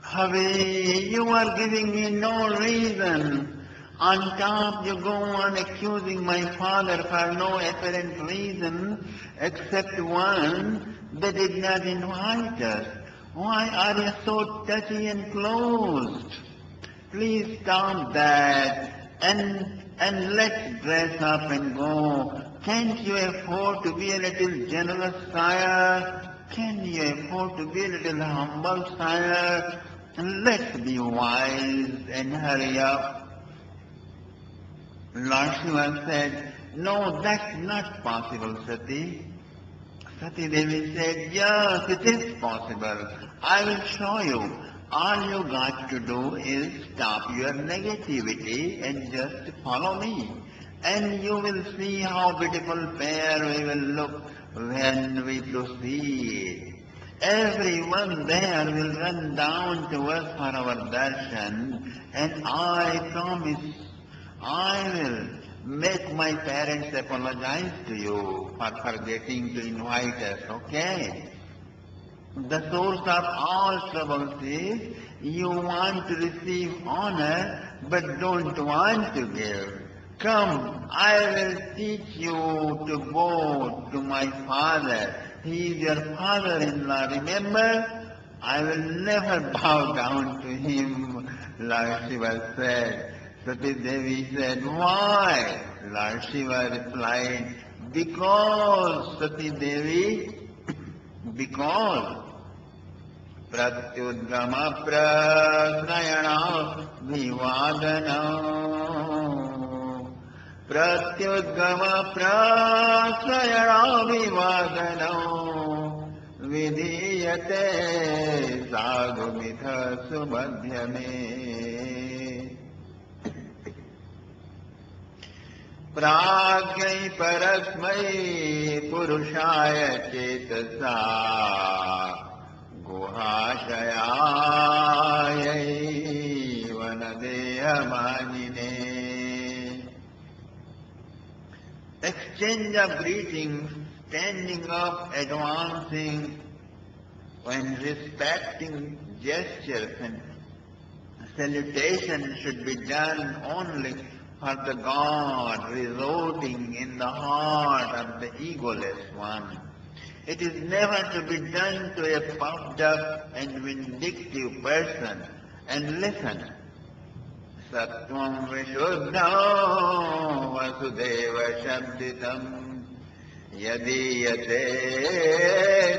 Hari, you are giving me no reason. On top you go on accusing my father for no apparent reason except one, they did not invite us. Why are you so touchy and closed? Please stop that and let's dress up and go. Can't you afford to be a little generous, sire? Can you afford to be a little humble, sire? Let's be wise and hurry up. Lord Shiva said, no, that's not possible, Sati. Sati Devi said, yes, it is possible. I will show you. All you got to do is stop your negativity and just follow me. And you will see how beautiful pair we will look when we proceed. Everyone there will run down to us for our darshan, and I promise I will make my parents apologize to you for forgetting to invite us, okay? The source of all troubles is you want to receive honor but don't want to give. Come, I will teach you to bow to my father. He is your father-in-law, remember? I will never bow down to him, Lord Shiva said. Sati Devi said, why? Lord Shiva replied, because, Sati Devi, because pratyudgama prasnayana vivadana pratyudgama prasnayana vivadana vidhiyate sadhumitha subadhyame प्राज्ञै परस्मै पुरुषाय चेतसा गुहाशयायै वनदेहमानिने. Exchange of greetings, standing up, advancing, when respecting gestures and salutation should be done only for the God residing in the heart of the egoless one. It is never to be done to a puffed up and vindictive person. And listen, Sattvam Vishuddham Vasudeva Shabditam Yadiyate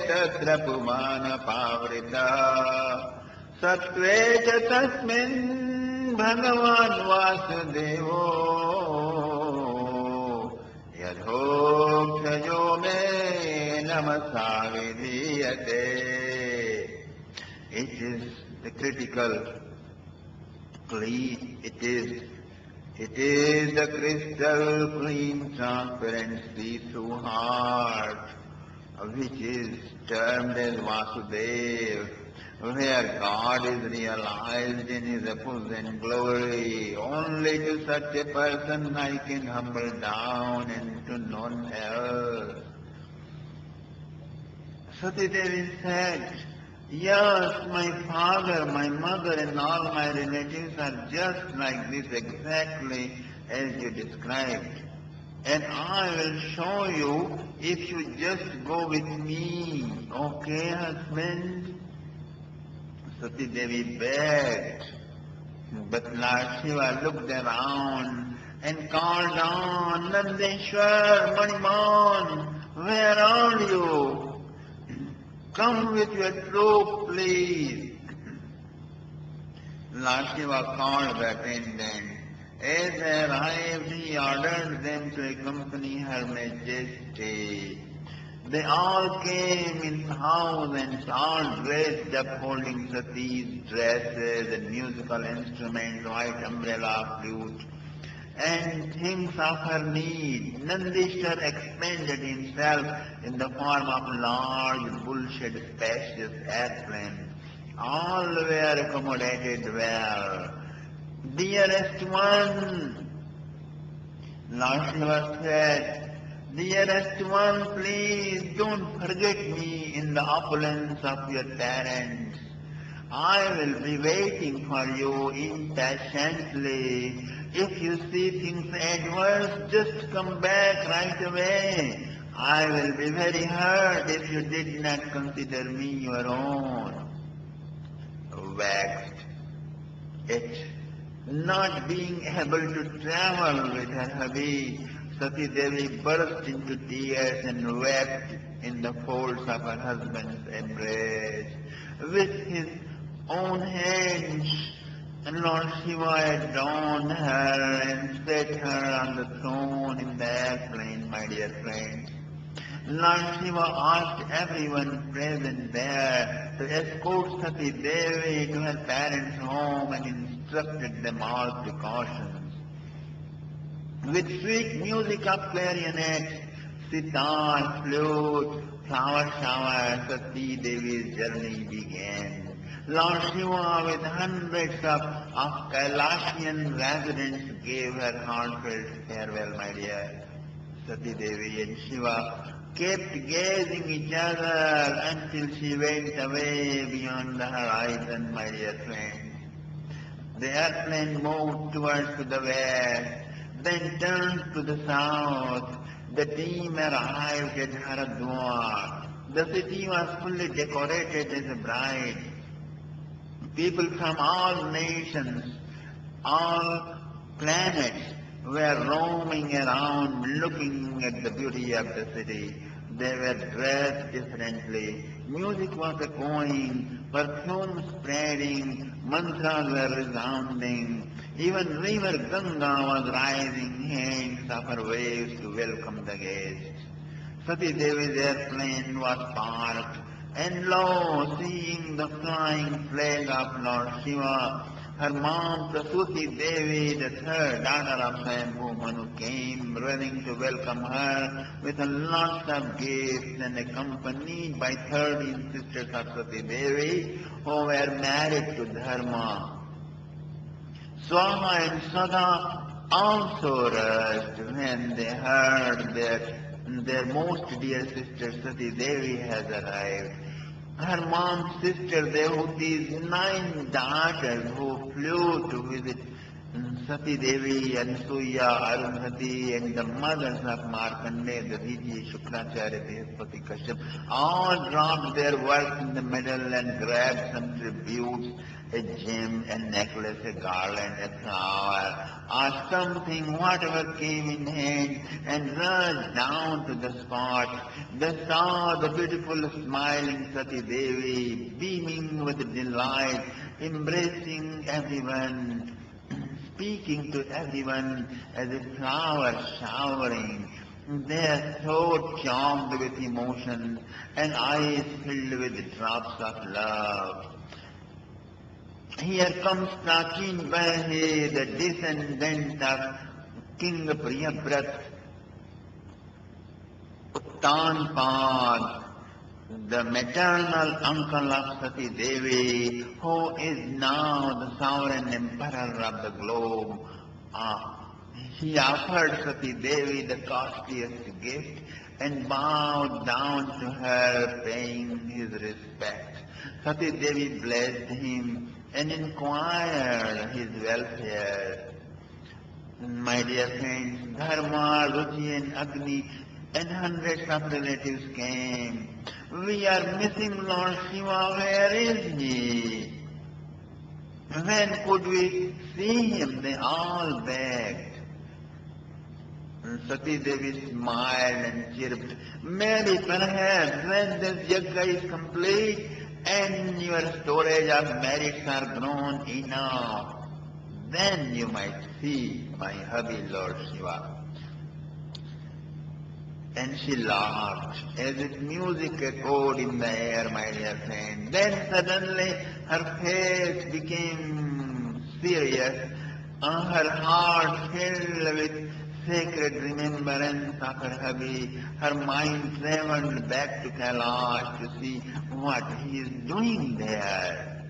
Tatra Pumana Pavrita Sattve Tasmin Bhagavan Vasudevo Yadhoktayo me namasavidiyate. It is the critical clean, it is the crystal clean transparency through heart, which is termed as Vasudeva, where God is realized in His effulgent glory. Only to such a person I can humble down and to none else. Sati Devi said, yes, my father, my mother and all my relatives are just like this exactly as you described. And I will show you if you just go with me. Okay, husband? Sati Devi begged, but Lord Shiva looked around and called on, Nandeshwar, Maniman, where are you? Come with your troop, please. Lord Shiva called the attendant. As they arrived, he ordered them to accompany Her Majesty. They all came in thousands, all dressed up, holding Sati's dresses and musical instruments, white umbrella, flute, and things of her need. Nandishwar expanded himself in the form of large, bull-shaped, spacious airplane. All were accommodated well. Dearest one, Lord Shiva said, dearest one, please don't forget me in the opulence of your parents. I will be waiting for you impatiently. If you see things adverse, just come back right away. I will be very hurt if you did not consider me your own. Vexed at not being able to travel with her hubby, Sati Devi burst into tears and wept in the folds of her husband's embrace. With his own hands, Lord Shiva adorned her and set her on the throne in the airplane, my dear friends. Lord Shiva asked everyone present there to escort Sati Devi to her parents' home and instructed them all precautions. With sweet music of clarionet, sitar, flute, flower shower, Sati Devi's journey began. Lord Shiva with hundreds of Kailashian residents gave her heartfelt farewell, my dear. Sati Devi and Shiva kept gazing each other until she went away beyond the horizon, my dear friends. The airplane moved towards the west, then turned to the south. The team arrived at Haridwar. The city was fully decorated as a bride. People from all nations, all planets were roaming around looking at the beauty of the city. They were dressed differently. Music was echoing, perfume spreading, mantras were resounding. Even river Ganga was rising hands of her waves to welcome the guests. Sati Devi's airplane was parked, and lo, seeing the flying flag of Lord Shiva, her mom, Prasuti Devi, the third daughter of Swayambhu Manu, came running to welcome her with lots of gifts and accompanied by 13 sisters of Sati Devi who were married to Dharma. Swama and Sada also rushed when they heard that their most dear sister Sati Devi has arrived. Her mom's sister Devhuti's 9 daughters who flew to visit Sati Devi, Ansuya, Arundhati, and the mothers of Markandeya, Dadiji, Shukracharya, Brihaspati, Kashyap, all dropped their work in the middle and grabbed some tributes, a gem, a necklace, a garland, a flower, or something, whatever came in hand, and rushed down to the spot. They saw the beautiful smiling Sati Devi, beaming with delight, embracing everyone, speaking to everyone as a flower showering, their throat charmed with emotion and eyes filled with drops of love. Here comes Prachi Bahe, the descendant of King Priyabrat, Uttanpad, the maternal uncle of Sati Devi, who is now the sovereign emperor of the globe. He offered Sati Devi the costliest gift and bowed down to her, paying his respect. Sati Devi blessed him and inquired his welfare. My dear friends, Dharma, Ruchi and Agni and hundreds of relatives came. We are missing Lord Shiva. Where is he? When could we see him? They all begged. Sati Devi smiled and chirped, maybe perhaps when this yajna is complete and your storage of merits are grown enough, then you might see my hubby Lord Shiva. And she laughed as if music echoed in the air, my dear friend. Then suddenly her face became serious, her heart filled with sacred remembrance of her hubby. Her mind traveled back to Kailash to see what he is doing there.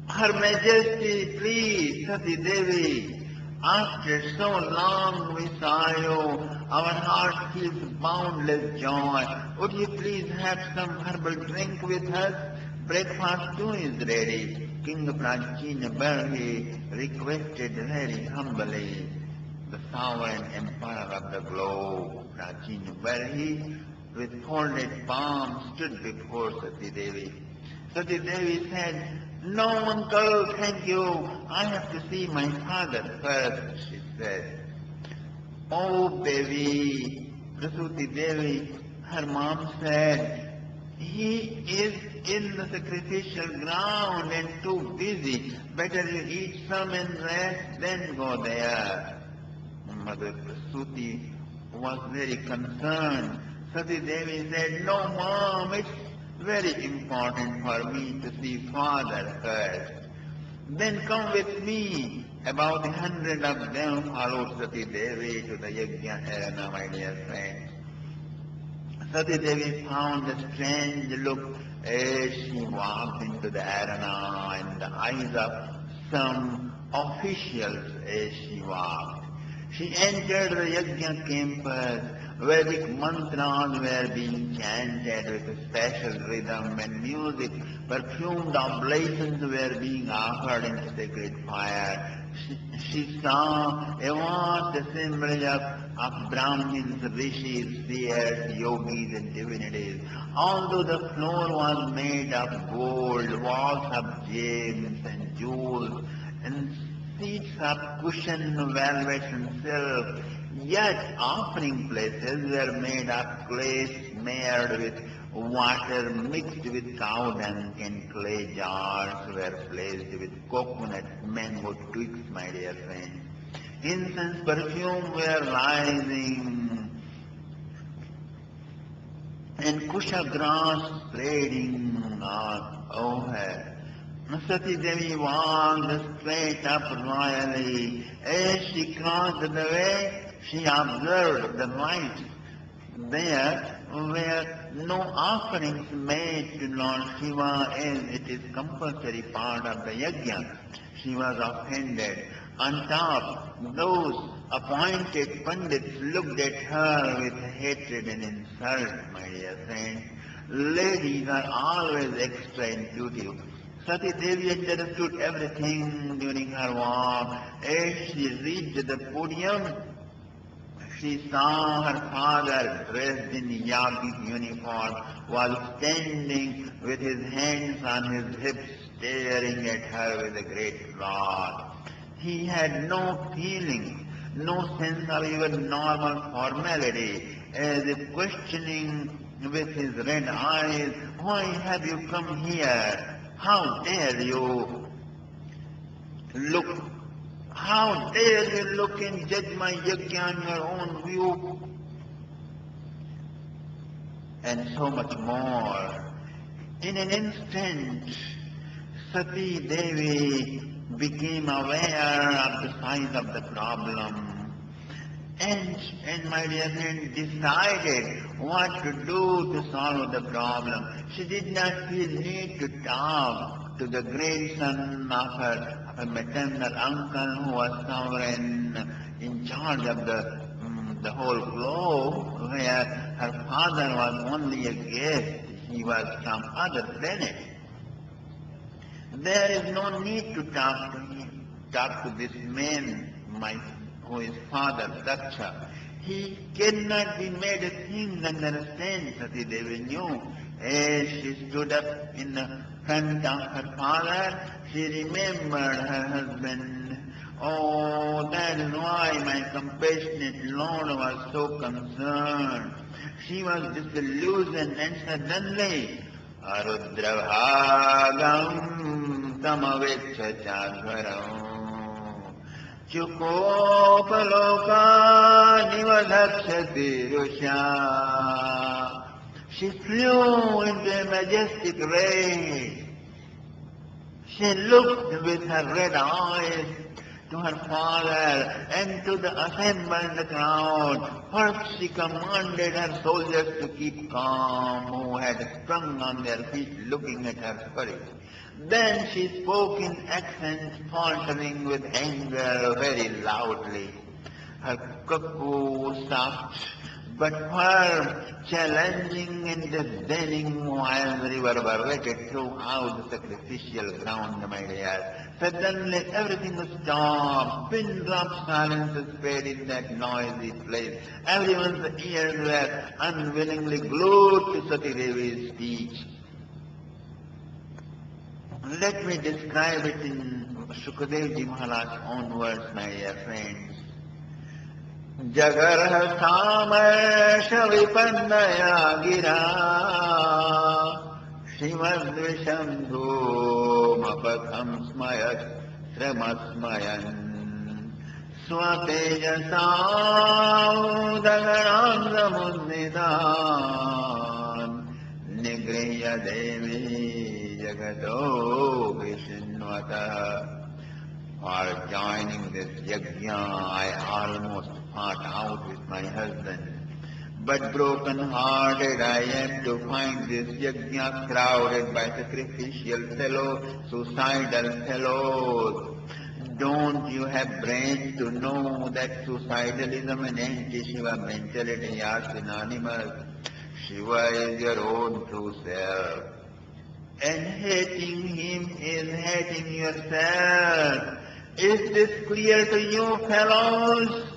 Her Majesty, please, Sati Devi, after so long we saw you, our heart feels boundless joy. Would you please have some herbal drink with us? Breakfast too is ready. King Prachina Barhi requested very humbly. The sovereign emperor of the globe, Prachina Barhi, with folded palms stood before Sati Devi. Sati Devi said, "No, uncle, thank you. I have to see my father first," she said. "Oh, baby," Prasuti Devi, her mom said, "he is in the sacrificial ground and too busy. Better you eat some and rest, then go there." Mother Prasuti was very concerned. Sati Devi said, "No, mom, it's very important for me to see father first. Then come with me." About 100 of them followed Sati Devi to the Yajna arena, my dear friends. Sati Devi found a strange look as she walked into the arena in the eyes of some officials as she walked. She entered the Yajna campus. Vedic mantras were being chanted with a special rhythm and music. Perfumed oblations were being offered in sacred fire. She saw a vast assemblage of Brahmins, rishis, seers, yogis and divinities. Although the floor was made of gold, walls of gems and jewels, and seats of cushioned velvet and silk, yet offering places were made of clay smeared with water mixed with cow dung, and clay jars were placed with coconut mango twigs, my dear friends. Incense perfume were rising, and kusha grass spreading overhead. Sati Devi walked straight up royally. As she crossed the way, she observed the rites. There were no offerings made to Lord Shiva, as it is compulsory part of the yajna. She was offended. On top, those appointed pandits looked at her with hatred and insult, my dear friends. Ladies are always extra intuitive. Sati Devi understood everything during her walk. As she reached the podium, she saw her father, dressed in yogic uniform, was standing with his hands on his hips, staring at her with a great wrath. He had no feeling, no sense of even normal formality, as if questioning with his red eyes, "Why have you come here? How dare you look? How dare you look and judge my yajna on your own view?" And so much more. In an instant, Sati Devi became aware of the size of the problem, and my dear friend, decided what to do to solve the problem. She did not feel need to talk to the grandson of her maternal uncle, who was sovereign in charge of the whole globe, where her father was only a guest. He was from other planet. There is no need to talk to him, talk to this man, who is father Daksha. He cannot be made a thing, understand, Sati Devi knew. As she stood up in the front of her father, she remembered her husband. Oh, that is why my compassionate Lord was so concerned. She was disillusioned, and suddenly, Arudravagam tamavecha chadvaram Chukopaloka nivadakshati rusha. She flew into a majestic race. She looked with her red eyes to her father and to the assembled crowd. First she commanded her soldiers to keep calm, who had sprung on their feet looking at her courage. Then she spoke in accents faltering with anger very loudly. Her cuckoo soft, but firm, challenging and disdaining while reverberated throughout the sacrificial ground, my dear. Suddenly everything was stopped. Pin drop silence spread in that noisy place. Everyone's ears were unwillingly glued to Sati Devi's speech. Let me describe it in Shukadev Ji Maharaj's own words, my dear friends. Jagarha Samasha Vipannaya Gira Srimad Vishambhu Mapatham Smayat Sramasmayan Swatejasa Udagaranga Munnidan Nigrihya Devi Jagato Vishnvata. For joining this yajna, I almost fought out with my husband. But broken-hearted I am to find this yajna crowded by sacrificial fellows, suicidal fellows. Don't you have brains to know that suicidalism and anti-Shiva mentality are synonymous? Shiva is your own true self. And hating him is hating yourself. Is this clear to you, fellows?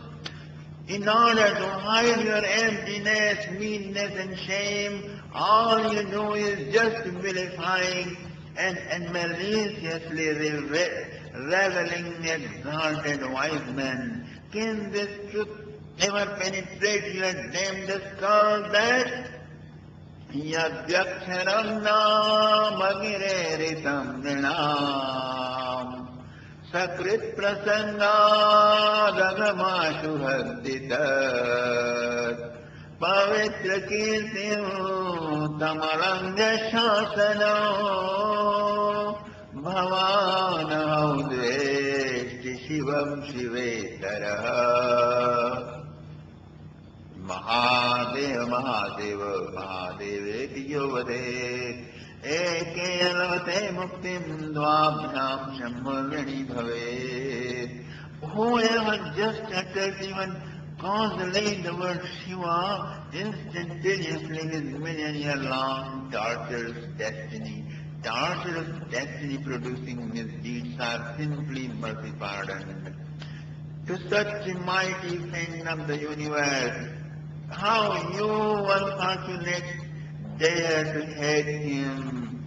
In order to hide your emptiness, meanness and shame, all you do is just vilifying and maliciously reveling exalted wise men. Can this truth ever penetrate your damned skull that Yadyaksharam namagireritam nrinam Sakrit prasanga dagamashu hadditat Pavitra kirtim tamalanga shasana Bhavana haudveshti shivam shivetara Mahadev, Mahadev, Mahadeveti Yovade, Eke Alavate Muktim Dvabhyam Shambhavani Bhave. Whoever just uttered even causally the word Shiva, instantaneously his million-year-long torturous destiny producing misdeeds are simply mercy pardoned. To such a mighty friend of the universe, how you unfortunate dare to hate him.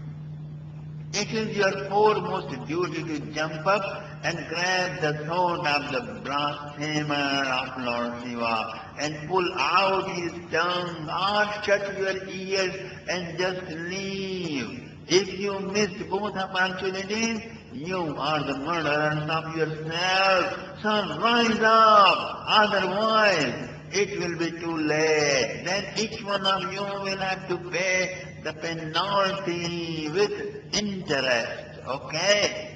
It is your foremost duty to jump up and grab the throat of the blasphemer of Lord Shiva and pull out his tongue or shut your ears and just leave. If you missed both opportunities, you are the murderers of yourself. So rise up, otherwise it will be too late. Then each one of you will have to pay the penalty with interest. Okay?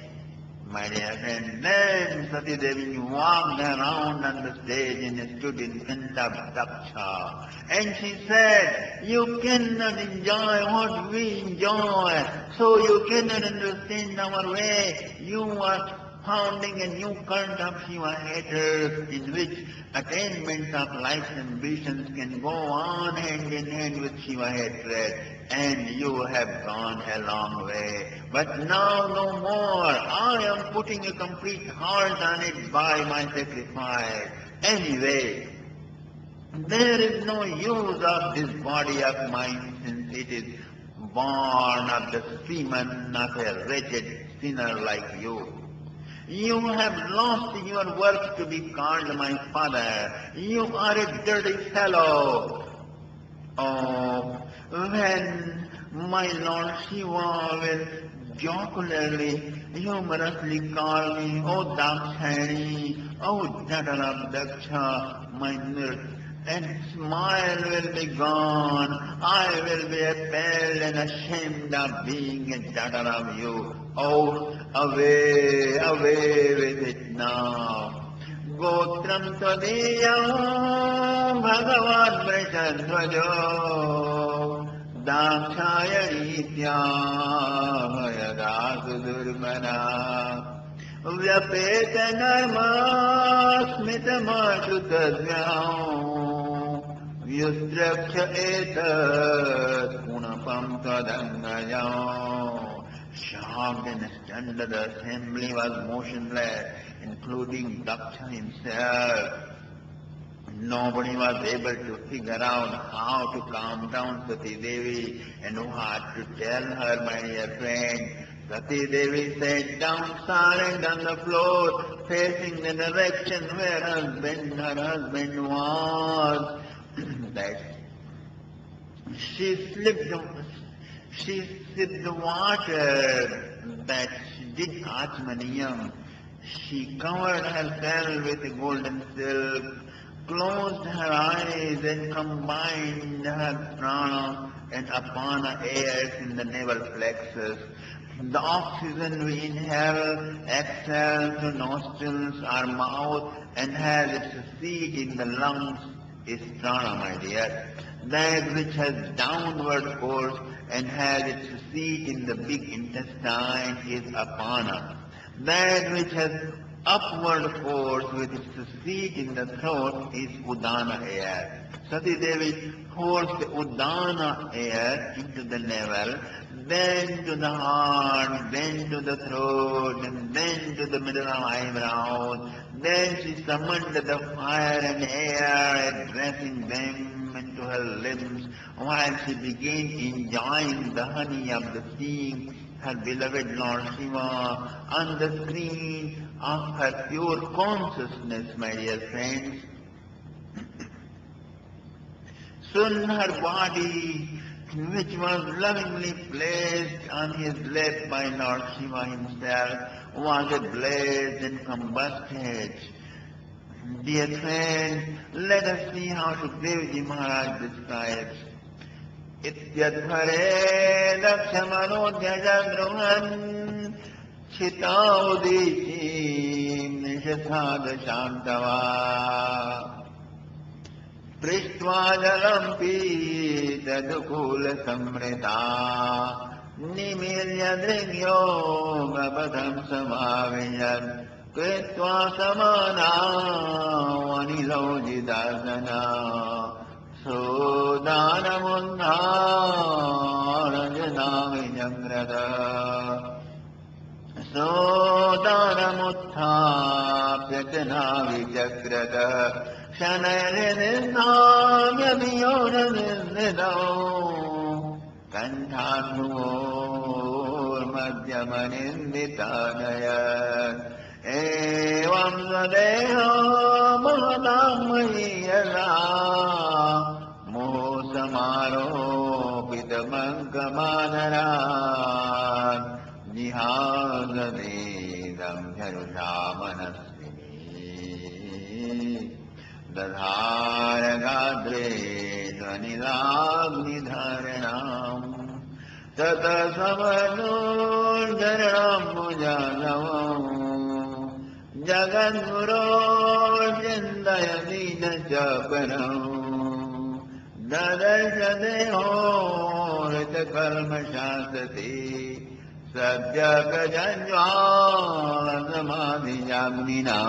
My dear friend, then Sati Devi walked around on the stage and stood in front of Daksha. And she said, you cannot enjoy what we enjoy, so you cannot understand our way. You are founding a new cult of Shiva haters in which attainments of life's ambitions can go on hand in hand with Shiva hatred. And you have gone a long way. But now no more. I am putting a complete halt on it by my sacrifice. Anyway, there is no use of this body of mine since it is born of the semen of a wretched sinner like you. You have lost your work to be called my father. You are a dirty fellow. Oh, when my Lord Shiva will jocularly, humorously call me, oh Dakshani, oh daughter of Daksha, my nurse, and smile will be gone. I will be appalled and ashamed of being a daughter of you. Oh, away, away with it now. Gotram Tadiyam Bhagavan Vrishandvajo Dakshayanityaya Dasudurmana Vyapetanarma Smitamasutadvyam Vyudraksha etat punapam tadangayam. Shocked and stunned, the assembly was motionless, including Daksha himself. Nobody was able to figure out how to calm down Sati Devi and what to tell her, my dear friend. Sati Devi sat down silent on the floor, facing the direction where her husband was. That she sipped the water that she did Achmaniyam. She covered herself with a golden silk, closed her eyes and combined her prana and apana airs in the navel plexus. The oxygen we inhale, exhale through nostrils or mouth and has its seat in the lungs is prana, my dear. That which has downward course and has its seat in the big intestine is apana. That which has upward force with its seat in the throat is Udana air. Sati Devi forced the Udana air into the navel, then to the heart, then to the throat, and then to the middle of eyebrows. Then she summoned the fire and air, addressing them into her limbs, while she began enjoying the honey of the seeing her beloved Lord Shiva on the screen of her pure consciousness, my dear friends. Soon her body, which was lovingly placed on his lap by Lord Shiva himself, was ablaze and combusted. Dear friends, let us see how Sukadevji Maharaj describes. Ityadhare lakshamanodhyajagruhan chitaudishim nishasadha shantava prishtva jalam pita dukula samrita nimilya drigyo gabadham samaviyad kritva samana vanilojidasana Sodanamuttharajanamijagrada Sodanamutthapyajanavijagrada Shanayaninnamyaviyoranindidao Kanthanur-madhyamaninditanayan Evam sadeha mahadamayala Mosamaro-pitamankamanaran Jihazadedam jarushamanasvini Dadharagadre dvanilagni-dharanam Tata-samanur-jaranam mujalavam Jagadguru-chindayadina-chaparam Dadarshadeo-ritakalmashasati Sadhyakajanjvala-samadhi-jagnina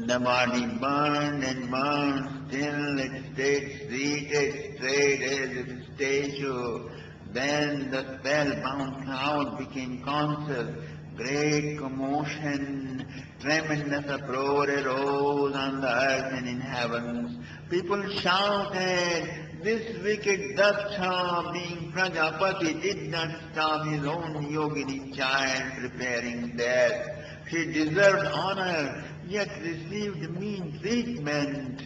The body burned and burned, still it stayed seated straight as a statue. Then the spellbound crowd became conscious. Great commotion, tremendous uproar arose on the earth and in heavens. People shouted, this wicked Daksha, being Prajapati, did not stop his own yogini child preparing death. She deserved honor, yet received mean treatment.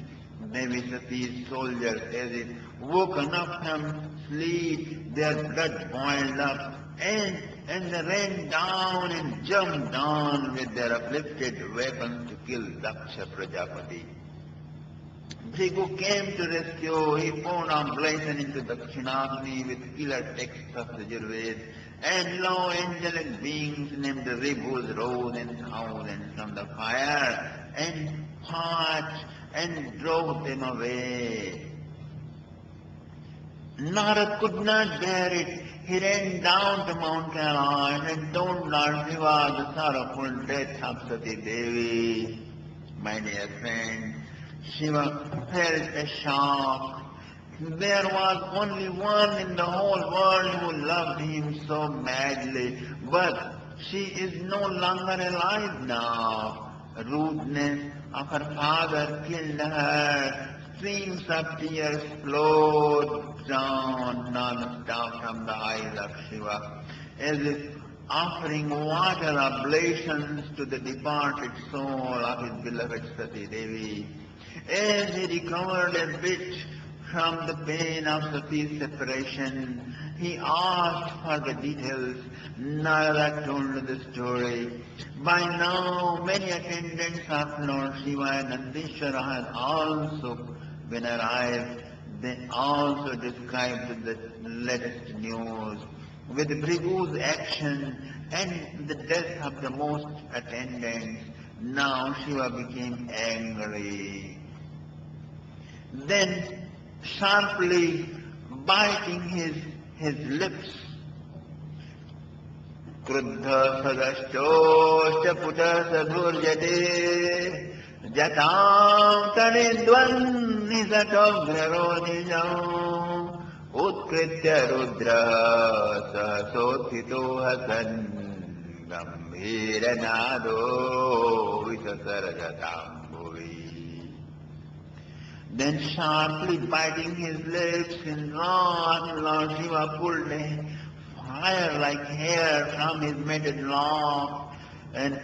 Devi Sati's soldiers, as if woken up from sleep, their blood boiled up, and they ran down and jumped down with their uplifted weapons to kill Daksha Prajapati. Bhrigu came to rescue. He poured oblation into Dakshinagni with killer texts of the Yajurveda. And lo, angelic beings named Ribhus rose in thousands from the fire and fought and drove them away. Narad could not bear it. He ran down to Mount Kailash and told Lord Shiva the sorrowful death of Sati Devi. My dear friend, Shiva felt a shock. There was only one in the whole world who loved him so madly, but she is no longer alive now. Rudeness of her father killed her. Streams of tears flowed down non-stop from the eyes of Shiva, as if offering water oblations to the departed soul of his beloved Sati Devi. As he recovered a bit from the pain of Sati's separation, he asked for the details. Narada told the story. By now, many attendants of Lord Shiva and Nandishwara had also been arrived. They also described the latest news. With Bhrigu's action and the death of the most attendants, now Shiva became angry. Then, sharply biting his lips, Kruddha sadashtoshta puta sadhurjate jatam tanidvan nisatoghrarodijam utkritya rudra sahasothito hasan gambhira nado visasarajatam bhuvi. Then sharply biting his lips in wrath, Lord Shiva pulled a fire-like hair from his matted lock, and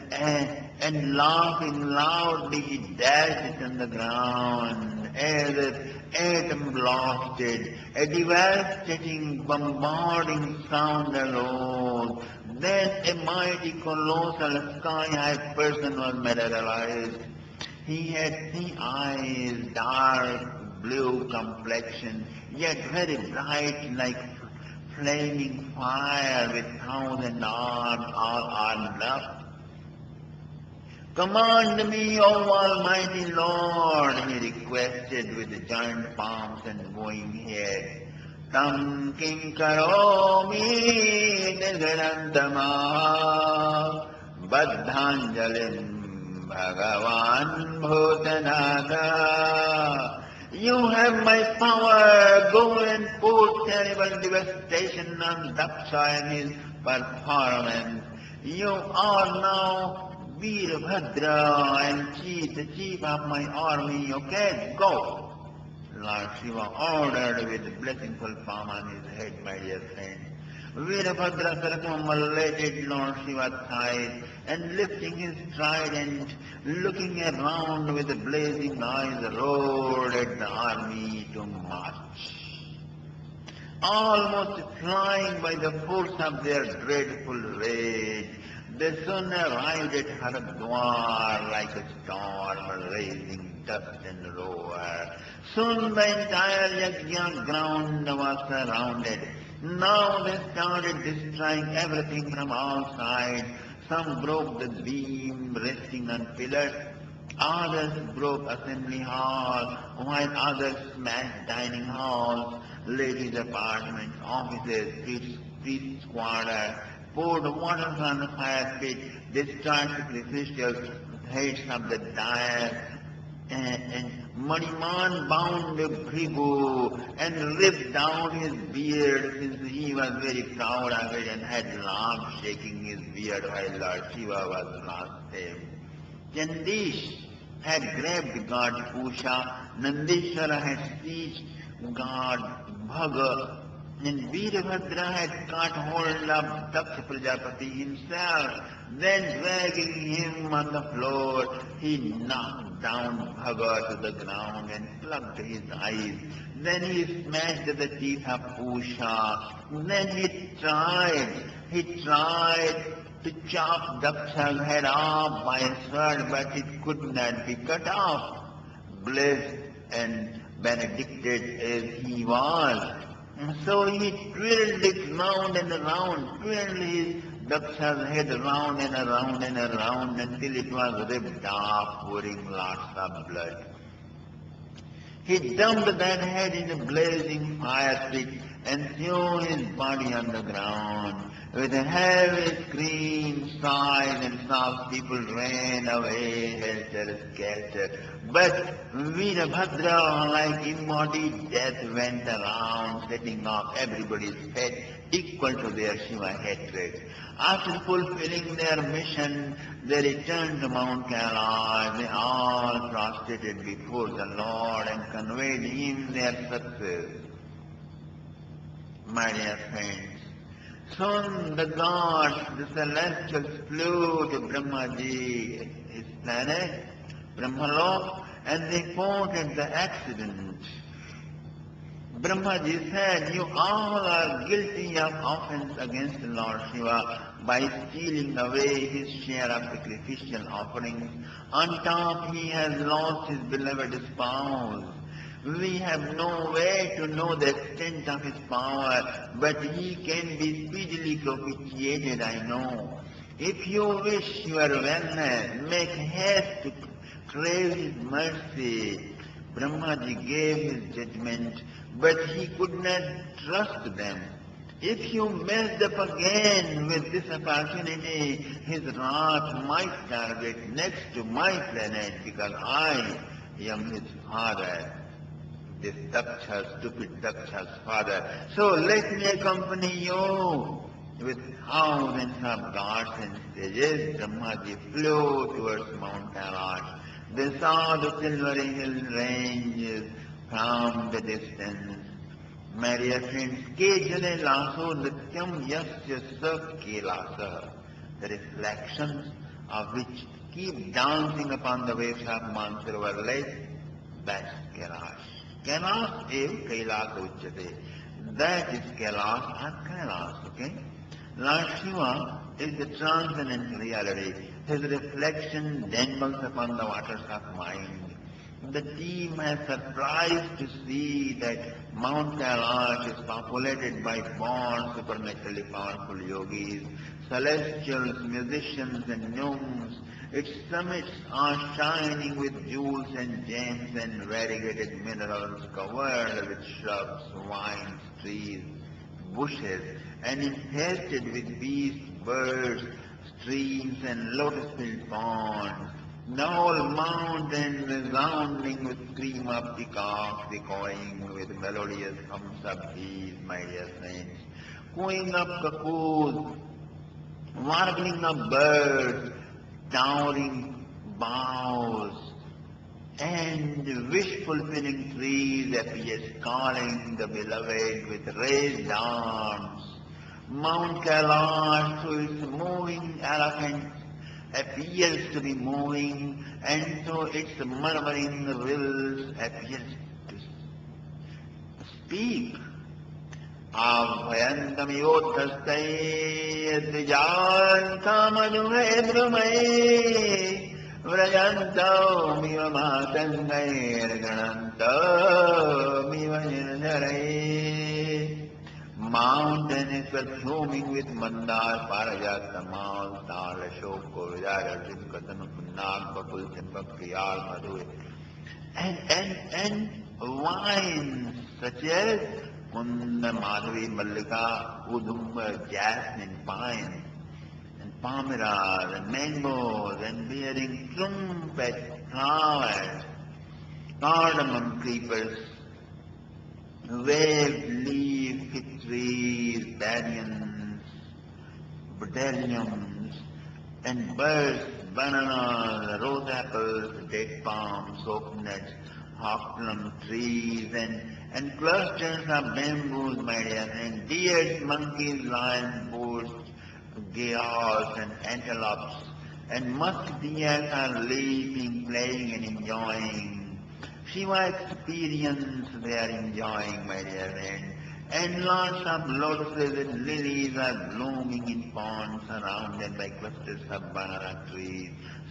laughing loudly he dashed it on the ground as if atom blasted, a devastating, bombarding sound arose. Then a mighty, colossal, sky-high person was materialized. He had thin eyes, dark blue complexion, yet very bright like flaming fire with 1,000 arms all armed up. Command me, O Almighty Lord, he requested with the joint palms and bowing head. Tam kim karomi nigarantama baddhanjalim Bhagavan Bhutanatha. You have my power. Go and put terrible devastation on Daksha and his performance. You are now Veerabhadra and the chief of my army. Okay, go. Lord Shiva ordered with a blessingful palm on his head, my dear friend. Veerabhadra circumambulated Lord Shiva's side and lifting his trident, looking around with blazing eyes, roared at the army to march. Almost flying by the force of their dreadful rage, they soon arrived at Haridwar like a storm, raising dust and roar. Soon the entire Yajna ground was surrounded. Now they started destroying everything from all sides. Some broke the beam resting on pillars, others broke assembly hall, while others smashed dining halls, ladies' apartments, offices, priest quarter, poured water on the fire pit, destroyed sacrificial heads of the dyers, and Maniman bound Bhrigu and ripped down his beard, since he was very proud of it and had laughed shaking his beard while Lord Shiva was last saved. Chandish had grabbed God Pusha, Nandishwara had seized God Bhaga, and Veerabhadra had caught hold of Daksha Prajapati himself. Then dragging him on the floor, he knocked down Bhaga to the ground and plugged his eyes. Then he smashed the teeth of Pusha. Then he tried to chop Daksha's head off by a sword, but it could not be cut off. Blessed and benedicted as he was, so he twirled it round and around, twirled his Daksha's head round and around and around until it was ripped off, pouring lots of blood. He dumped that head in a blazing fire pit and threw his body on the ground. With a heavy scream, sighs and sobs, people ran away, helter-skelter. But Veerabhadra, like embodied death, went around, setting off everybody's head equal to their Shiva hatred. After fulfilling their mission, they returned to Mount Kailash. They all prostrated before the Lord and conveyed him their success. My dear friends, soon the gods, the celestials, flew to Brahmaji, his planet, Brahmalok, and they reported the accident. Brahmaji said, you all are guilty of offense against the Lord Shiva by stealing away his share of sacrificial offerings. On top, he has lost his beloved spouse. We have no way to know the extent of his power, but he can be speedily propitiated, I know. If you wish your wellness, make haste to crave his mercy. Brahmaji gave his judgment, but he could not trust them. If you messed up again with this opportunity, his wrath might target next to my planet, because I am his father. This Daksha, stupid Daksha's father. So let me accompany you. With thousands of gods and sages, Brahmaji flew towards Mount Kailash. They saw the silvery hill ranges from the distance. My dear friends, ke jale laso nityam yasya sa kelasa. The reflections of which keep dancing upon the waves of Mansarovar Lake, that's Kailash. Kailash ev Kailas uchyate. That is Kailash or Kailash, okay? Lord Shiva is the transcendent reality. His reflection dangles upon the waters of mind. The team has surprised to see that Mount Kailash is populated by born supernaturally powerful yogis, celestials, musicians and gnomes. Its summits are shining with jewels and gems and variegated minerals covered with shrubs, vines, trees, bushes, and infested with beasts, birds, streams and lotus-filled ponds. The whole mountain resounding with scream of peacocks, echoing with melodious hums of bees, my dear saints, cooing of cuckoos, warbling of birds, towering boughs, and wish-fulfilling trees appear calling the beloved with raised arms. Mount Kailash, through its moving elephants, appears to be moving, and so its murmuring rills appears to speak. Abhayantam yotastai dijantam adhuvedrumai vrajantam iva matangair ganantam iva nirjarai. Mountain is perfuming with mandar, parajat, tamal, tal, ashok, kovidar, arjun, katanu, punnag, bakul, chambak, priyal, madhu, and wines such as Kunda, Madhavi, Mallika, Udumba, jasmine, pine, and palmyra, and mangoes, and bearing trumpet flowers, cardamom creepers, waved leaf, fig trees, banyan, bdelliums, and birds, bananas, rose apples, date palms, coconuts, hawk plum trees, and clusters of bamboos, my dear, and deers, monkeys, lions, bulls, gears, and antelopes, and musk deers are leaping, playing, and enjoying. Shiva experience they are enjoying, my dear friend. And lots of lotuses and lilies are blooming in ponds surrounded by clusters of banana trees.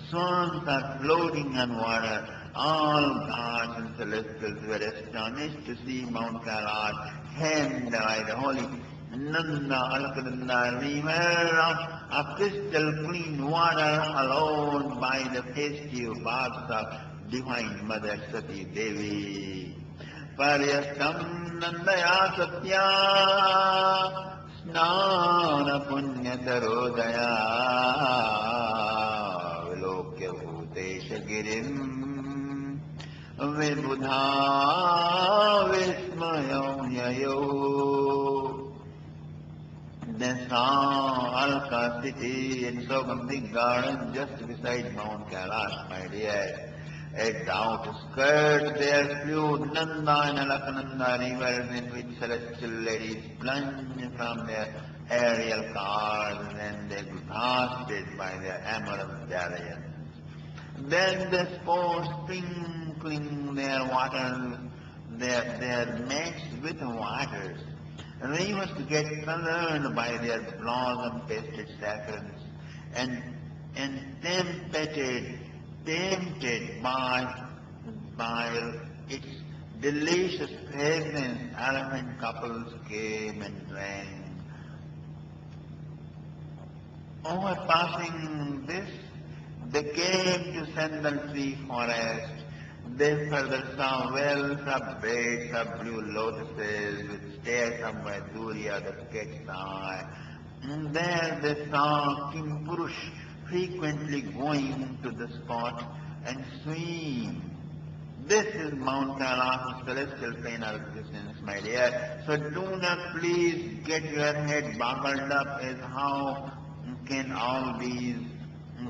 Swans are floating on water. All gods and celestials were astonished to see Mount Kailash hemmed by the holy Nanda Alaknanda river of crystal clean water, allowed by the festive baths of Divine Mother Sati Devi. Paryastam Nandaya Satya Snana Punya Tarodaya Vilokya Bhutesha Girim Vibudha Vismayam Yayo. They saw Alka city in Sogamdi garden just beside Mount Kailash, my dear. At the outskirts there flew Nanda and Alakananda rivers in which celestial ladies plunged from their aerial cars and they exhausted by their amorous dalliance. Then they poured sprinkling their waters, their mates with waters. Rivers get colored by their blossom-pasted saffrons and tempted by its delicious fragrance, elephant couples came and drank. Overpassing this, they came to Sandal Tree Forest. They further saw wells of beds of blue lotuses with stairs of Vaidurya, the cat's eye. And there they saw King Purush frequently going to the spot and swim. This is Mount Kailash, celestial plane of existence, my dear. So do not please get your head boggled up as how can all these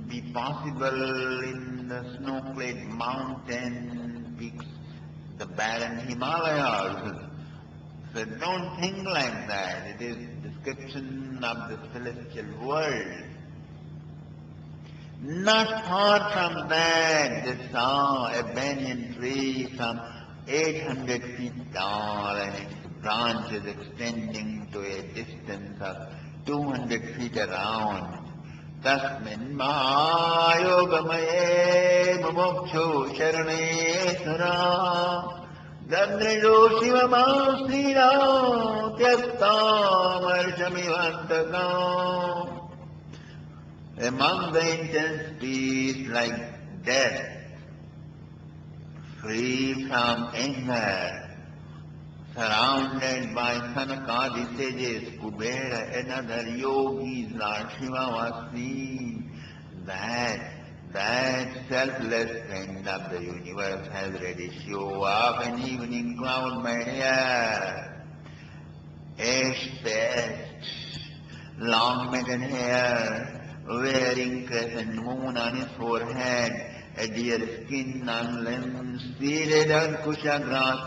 be possible in the snow-clad mountain peaks, the barren Himalayas. So don't think like that. It is description of the celestial world. Not far from that, they saw a banyan tree some 800 feet tall and its branches extending to a distance of 200 feet around. Tasmin Mahayogamaye Mumukcho Sharane Sura Dadrido Shivamasira Tyakta Marshamivantakam. Among the intense peace like death, free from anger, surrounded by Sanakadi sages, Kubera and other yogis, Lord Shiva was seen. That selfless friend of the universe has ready show up an evening cloud, my dear. Ash-faced, long-maiden hair, wearing crescent moon on his forehead, a deer skin on limbs, seated on Kusha grass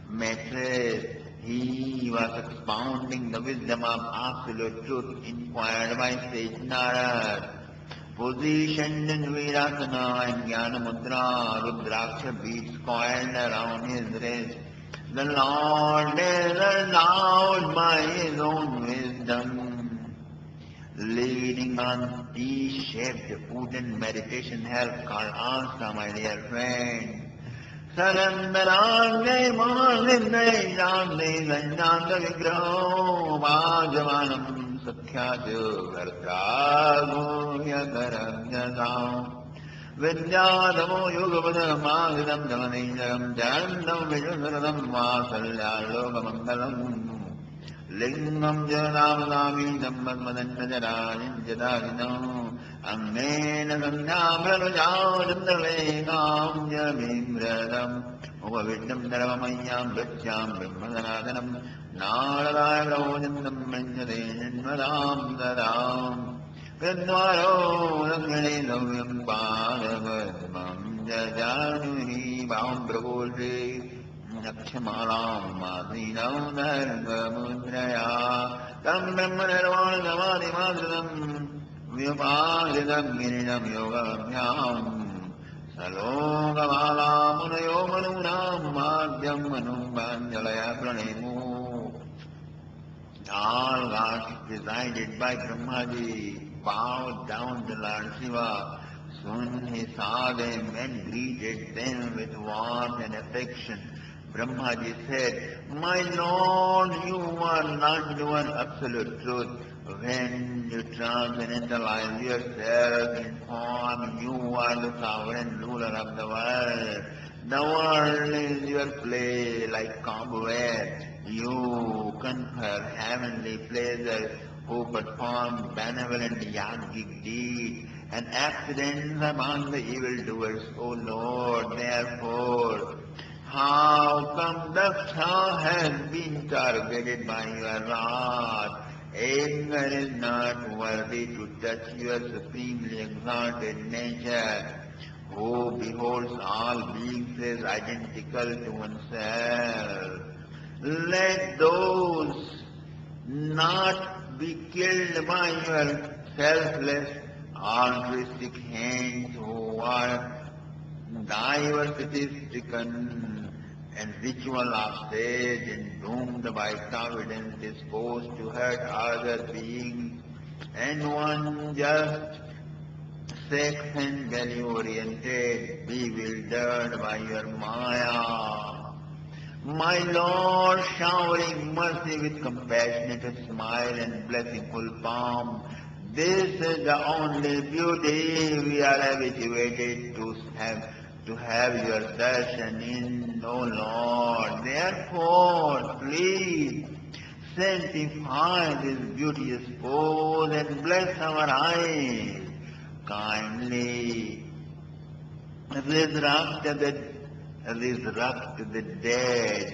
mattress. He was expounding the wisdom of absolute truth inquired by sage Narad. Positioned in Virasana and Jnana Mudra, Rudraksha beads coiled around his wrist. The Lord is allowed by his own wisdom, leading on T-shaped wooden meditation help called Asa, my dear friend. Sarandarangay Mahalindray Jande Zanjanda Vigraho Vajavanam Sakhyaju Vartrago Yagaramyasam Vidyadamo Yugavadam Magidam Damaninjaram Jandam Vijusaradam Vasalyalokamangalam Lingam Janamagami Dammadmadantajarajin Jadaginam Ammena Sanyamralujao Jandalegam Yamimradam Uvavidam Dharamamayam Bhajyam Brahmadanadanam Naradaya Brahojandam Manjadejan Madam Daram Vidvaro Langane Lavyam Padavadmam Jajanuri Bhavam Prabhulri Nakshamalam Madinam Dharmamudraya Tam Brahmanarvana Samadi Madradam Vyupadidam Girinam Yogamyam Salokamala Munayo Manunam Madhyam Manumbanjalaya Pranemu. All gods presided by Brahmaji bowed down to Lord Shiva. Soon he saw them and greeted them with warmth and affection. Brahmaji said, "My Lord, you are not the one absolute truth. When you transcendentalize yourself in form, you are the sovereign ruler of the world. The world is your play like cobweb. You confer heavenly pleasures who perform benevolent yogic deeds and accidents among the evildoers, O Lord. Therefore, how come Daksha has been targeted by your wrath? Anger is not worthy to touch your supremely exalted nature, who beholds all beings as identical to oneself. Let those not be killed by your selfless, altruistic hands who are diversity-stricken and ritual upstage and doomed by providence disposed to hurt other beings, and one just sex and value-oriented, bewildered by your Maya. My Lord, showering mercy with compassionate smile and blessingful palm, this is the only beauty we are habituated to have your darshan in, O Lord. Therefore, please sanctify this beauteous pose and bless our eyes. Kindly resurrect the dead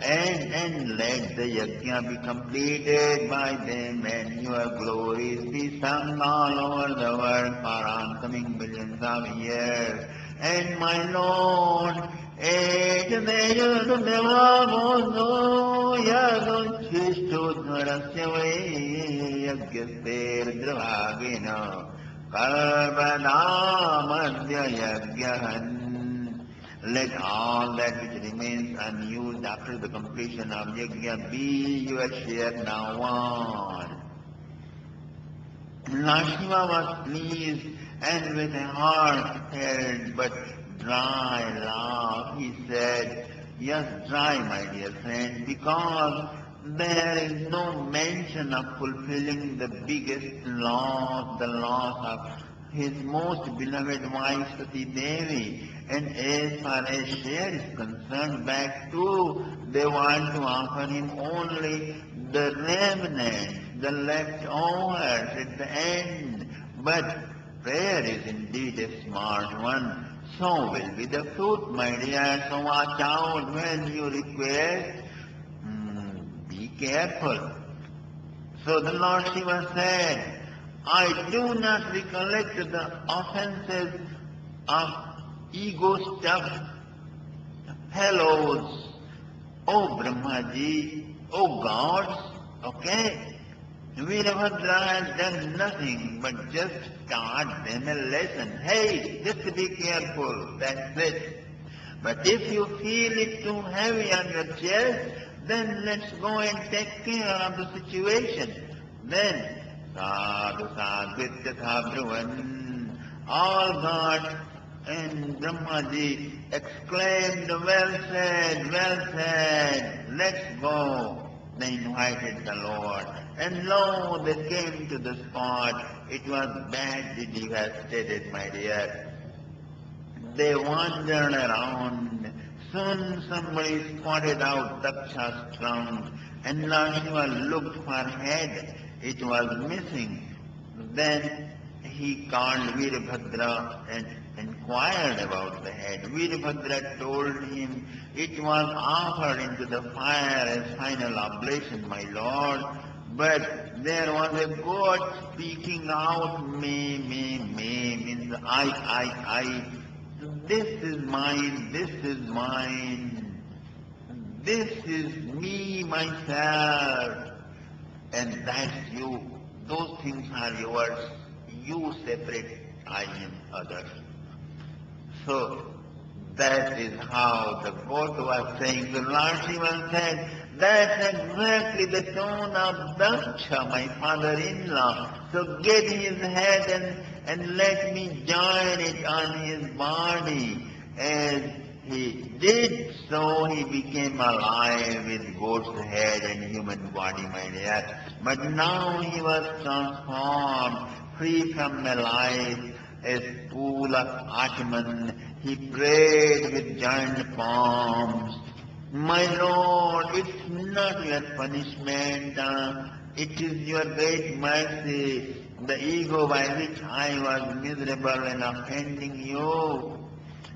and let the yajna be completed by them and your glories be sung all over the world for oncoming millions of years. And my Lord, let all that which remains unused after the completion of yajna be your share now on. Lord Shiva was pleased and with a heart filled but dry laugh, he said, yes, dry, my dear friend, because there is no mention of fulfilling the biggest loss, the loss of his most beloved wife Sati Devi. And as far as share is concerned, back too, they want to offer him only the remnant, the leftovers at the end. But prayer is indeed a smart one. So will be the fruit, my dear. So watch out when you request. Be careful. So the Lord Shiva said, I do not recollect the offenses of ego-stuffed fellows. Oh Brahmaji, oh gods, okay? Veerabhadra has done nothing but just taught them a lesson. Hey, just be careful, that's it. But if you feel it too heavy on your chest, then let's go and take care of the situation. Then, sadhu sadhvitya sabhruvan, all gods and Brahmaji exclaimed, well said, let's go. They invited the Lord, and lo, they came to the spot. It was badly devastated, my dear. They wandered around. Soon somebody spotted out Daksha's trunk, and Lord Shiva looked for head. It was missing. Then he called Veerabhadra and inquired about the head. Veerabhadra told him it was offered into the fire as final oblation, my lord. But there was a goat speaking out, me, means I. This is mine, this is mine. This is me, myself. And that's you. Those things are yours. You separate, I am others. So that is how the goat was saying. The Lord Shiva said, that's exactly the tone of Daksha, my father-in-law. So get his head and let me join it on his body. As he did so, he became alive with goat's head and human body, my dear. But now he was transformed, free from the life as Pula Atman. He prayed with joined palms. My Lord, it's not your punishment. It is your great mercy. The ego by which I was miserable and offending you,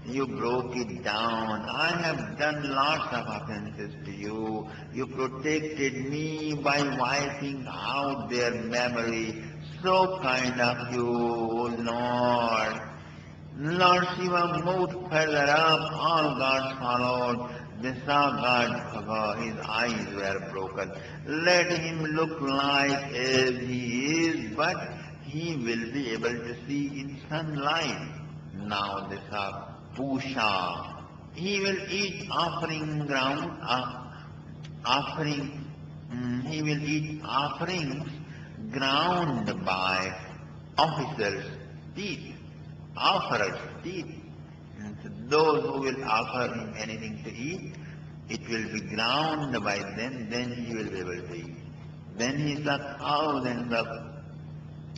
you broke it down. I have done lots of offenses to you. You protected me by wiping out their memory. So kind of you, O Lord. Lord Shiva moved further up, all gods followed. They saw God Bhava, his eyes were broken. Let him look like as he is, but he will be able to see in sunlight. Now they saw Pusha. He will eat offering ground, offering, he will eat offerings ground by officers' teeth, offerers' teeth. And so those who will offer him anything to eat, it will be ground by them, then he will be able to eat. Then he saw thousands of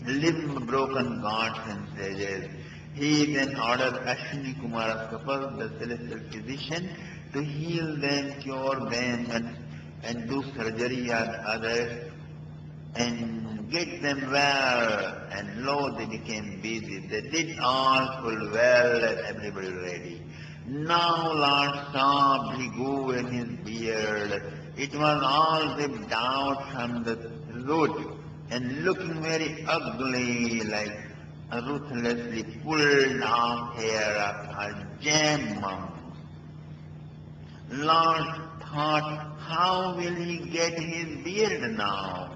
limb-broken gods and sages. He then ordered Ashwini Kumara Kapal, the celestial physician, to heal them, cure them, and do surgery on others, and get them well. And lo, they became busy. They did all full well, and everybody ready. Now Lord saw Bhrigu and his beard. It was all ripped out from the root and looking very ugly, like a ruthlessly pulled off hair of a gem. Lord thought, how will he get his beard now?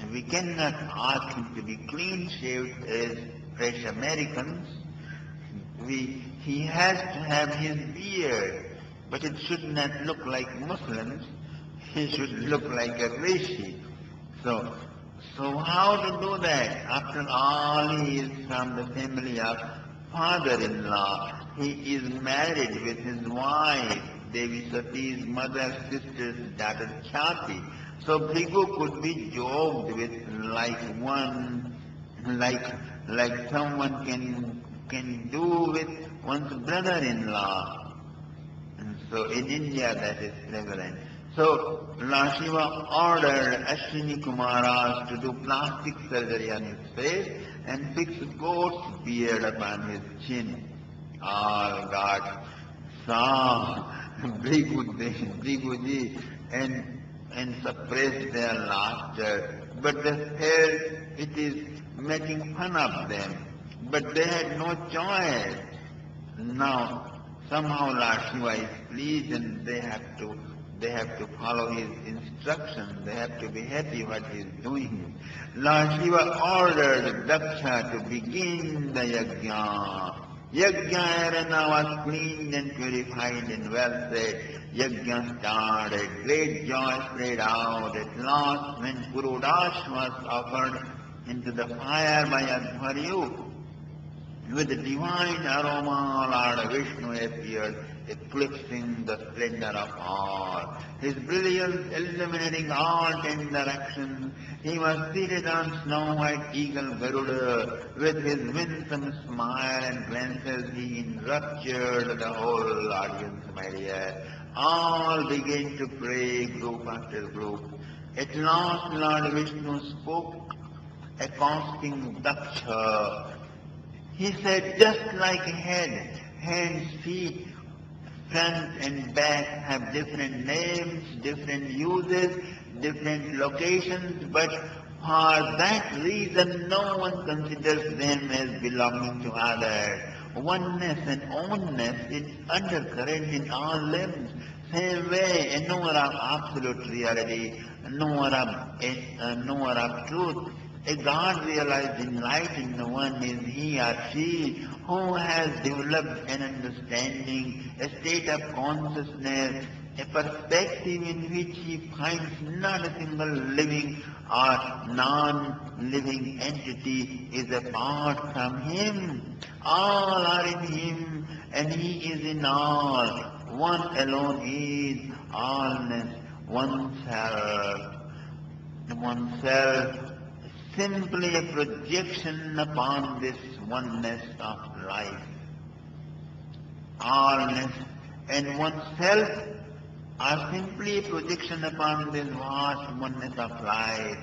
And we cannot ask him to be clean-shaved as fresh Americans. He has to have his beard, but it should not look like Muslims. He should look like a rishi. So how to do that? After all, he is from the family of father-in-law. He is married with his wife, Devi Sati's mother, sister's daughter Khyati. So Bhrigu could be joked with like someone can do with one's brother-in-law. And so in India that is prevalent. So Lord Shiva ordered Ashwini Kumaras to do plastic surgery on his face and fix goat's beard upon his chin. All gods saw Bhriguji and suppressed their laughter, but they felt it is making fun of them. But they had no choice. Now somehow Lord Shiva is pleased and they have to follow his instructions. They have to be happy what he is doing. Lord Shiva ordered Daksha to begin the yajna. Yajna arena was cleaned and purified and well said. Yajna started. Great joy spread out. At last, when Purudash was offered into the fire by Adharyu, with the divine aroma, Lord Vishnu appeared, eclipsing the splendor of all. His brilliance illuminating all 10 directions. He was seated on snow-white eagle Garuda. With his winsome smile and glances, he enraptured the whole audience, my dear. All began to pray, group after group. At last, Lord Vishnu spoke, accosting Daksha. He said, just like a head, hands, feet, front and back have different names, different uses, different locations, but for that reason no one considers them as belonging to others. Oneness and ownness is undercurrent in all limbs. Same way, a knower of absolute reality, a knower of truth. A God-realized enlightened one is he or she who has developed an understanding, a state of consciousness, a perspective in which he finds not a single living or non-living entity is apart from him. All are in him and he is in all. One alone is allness, oneself, simply a projection upon this oneness of life. allness, and oneself are simply a projection upon this vast oneness of life.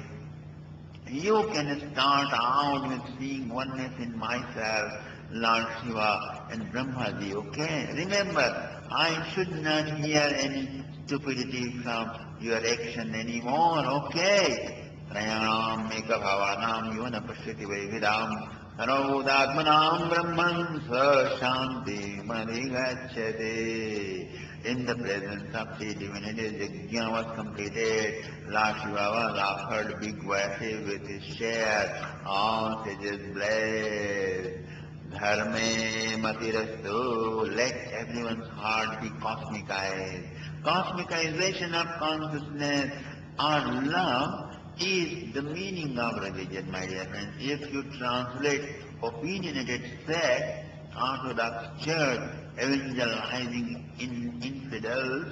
You can start out with seeing oneness in myself, Lord Shiva and Brahmaji, okay? Remember, I should not hear any stupidity from your action anymore, okay? Prayanam meka bhavanam yona pashyati vaividam sarodatmanam brahman sa shanti manigachyate. In the presence of the divinity, the yajna was completed. Lord Shiva was offered big worship with his share. All sages blessed. Dharme matirastu. Let everyone's heart be cosmic eyes. Cosmicization of consciousness or love is the meaning of religion, my dear friends. If you translate opinionated sect, Orthodox Church, evangelizing in infidels,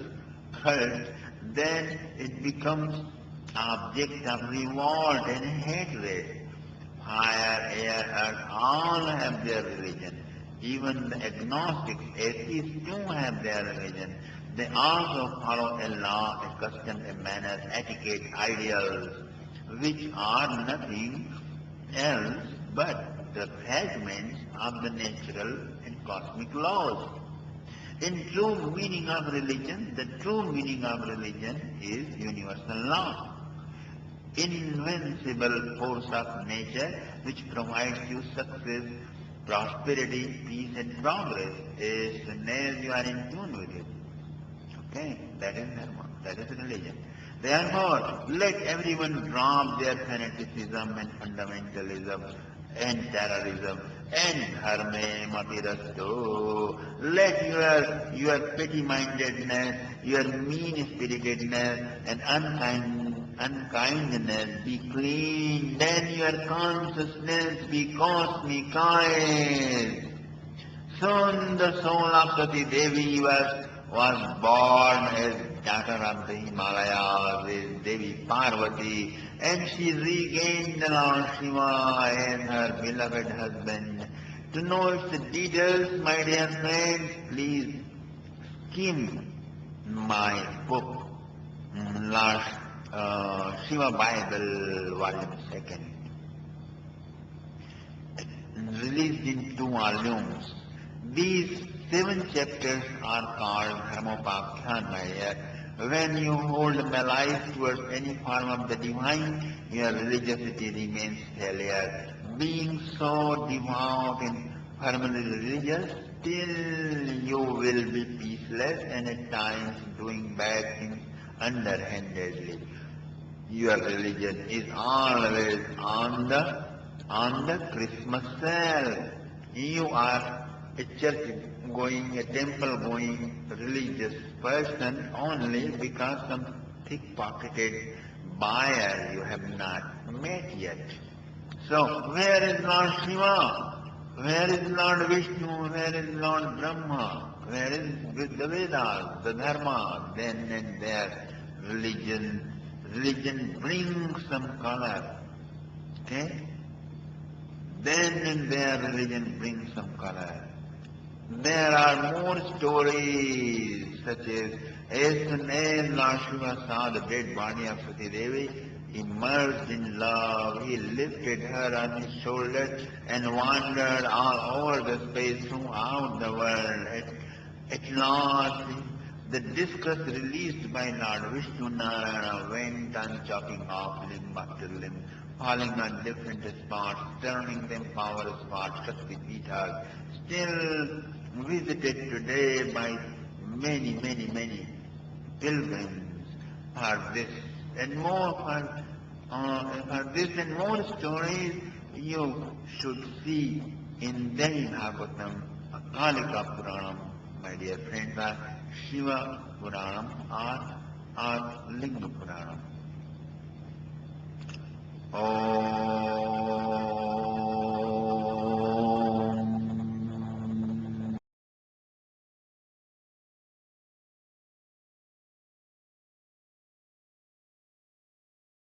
cult, then it becomes object of revolt and hatred. Fire, air, earth, all have their religion. Even the agnostics, atheists too have their religion. They also follow a law, a custom, a manner, etiquette, ideals, which are nothing else but the fragments of the natural and cosmic laws. In true meaning of religion, the true meaning of religion is universal law, invincible force of nature which provides you success, prosperity, peace and progress as soon as you are in tune with it. Okay, that is dharma, that is religion. Therefore, let everyone drop their fanaticism and fundamentalism and terrorism and dharme matirastu. Let your petty-mindedness, your mean-spiritedness and unkindness be clean. Then your consciousness be cosmic eyes. Soon the soul of Sati Devi was born as daughter of the Himalayas, is Devi Parvati, and she regained the Lord Shiva as her beloved husband. To know its details, my dear friends, please skim my book, Lord Shiva Bible, volume 2nd, released in 2 volumes. These 7 chapters are called Dharmopakhyan, my dear. When you hold malice towards any form of the divine, your religiosity remains failure. Being so devout and firmly religious, still you will be peaceless and at times doing bad things underhandedly. Your religion is always on the Christmas sale. You are a church-going, a temple-going religious person only because some thick-pocketed buyer you have not met yet. So, where is Lord Shiva? Where is Lord Vishnu? Where is Lord Brahma? Where is the Vedas, the Dharma? Then and there, religion brings some color. Okay? Then and there, religion brings some color. There are more stories such as soon as Lord Shiva saw the dead body of Sati Devi, immersed in love, he lifted her on his shoulder and wandered all over the space throughout the world. At last, the discus released by Lord Vishnu Narayana went on chopping off limb after limb, falling on different spots, turning them power spots, Shakti Peethas, still visited today by many pilgrims for this and more for this and more stories you should see in Devi Bhagavatam, Kalika Puranam, my dear friends, or Shiva Puranam or Linga Puranam.